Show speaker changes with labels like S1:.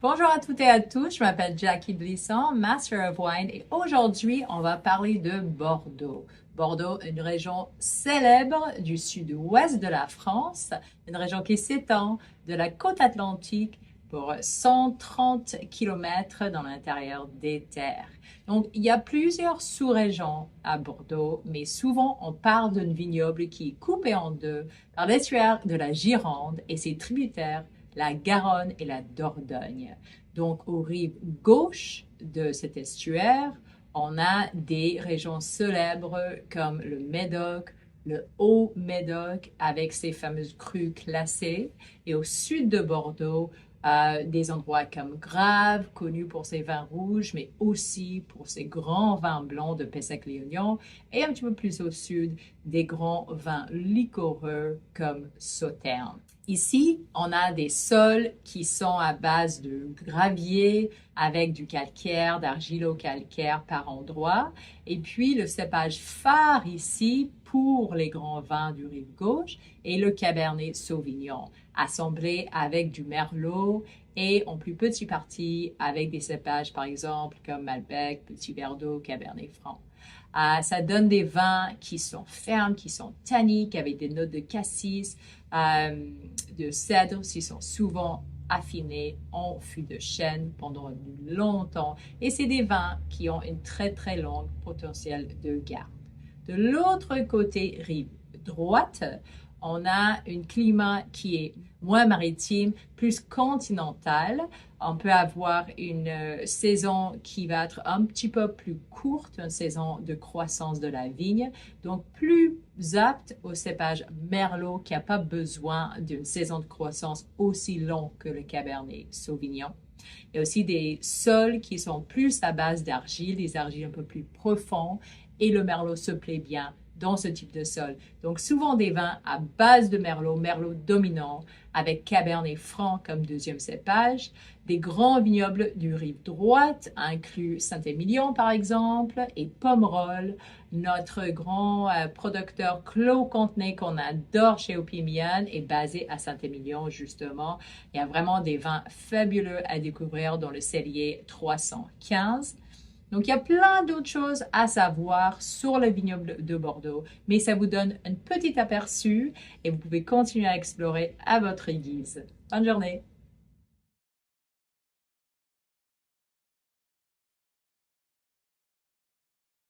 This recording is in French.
S1: Bonjour à toutes et à tous, je m'appelle Jackie Blisson, Master of Wine, et aujourd'hui, on va parler de Bordeaux. Bordeaux, une région célèbre du sud-ouest de la France, une région qui s'étend de la côte atlantique pour 130 kilomètres dans l'intérieur des terres. Donc, il y a plusieurs sous-régions à Bordeaux, mais souvent, on parle d'un vignoble qui est coupé en deux par l'estuaire de la Gironde et ses tributaires, la Garonne et la Dordogne. Donc, aux rives gauche de cet estuaire, on a des régions célèbres comme le Médoc, le Haut-Médoc avec ses fameuses crues classées. Et au sud de Bordeaux, des endroits comme Grave, connu pour ses vins rouges, mais aussi pour ses grands vins blancs de Pessac-Léognan. Et un petit peu plus au sud, des grands vins liquoreux comme Sauternes. Ici, on a des sols qui sont à base de gravier avec du calcaire, d'argilo-calcaire par endroit. Et puis, le cépage phare ici pour les grands vins du rive gauche est le Cabernet Sauvignon, assemblé avec du Merlot et en plus petite partie avec des cépages, par exemple, comme Malbec, Petit Verdot, Cabernet Franc. Ça donne des vins qui sont fermes, qui sont tanniques, avec des notes de cassis, de cèdre, qui sont souvent affinés en fût de chêne pendant longtemps. Et c'est des vins qui ont une très, très longue potentiel de garde. De l'autre côté, rive droite, on a un climat qui est moins maritime, plus continental. On peut avoir une saison qui va être un petit peu plus courte, une saison de croissance de la vigne, donc plus apte au cépage Merlot qui n'a pas besoin d'une saison de croissance aussi longue que le Cabernet Sauvignon. Il y a aussi des sols qui sont plus à base d'argile, des argiles un peu plus profonds, et le Merlot se plaît bien dans ce type de sol. Donc, souvent des vins à base de Merlot, Merlot dominant, avec Cabernet Franc comme deuxième cépage. Des grands vignobles du rive droite, inclus Saint-Émilion par exemple, et Pomerol, notre grand producteur Clos Contenay qu'on adore chez Opimian est basé à Saint-Émilion justement. Il y a vraiment des vins fabuleux à découvrir dans le cellier 315. Donc, il y a plein d'autres choses à savoir sur le vignoble de Bordeaux, mais ça vous donne un petit aperçu et vous pouvez continuer à explorer à votre guise. Bonne journée!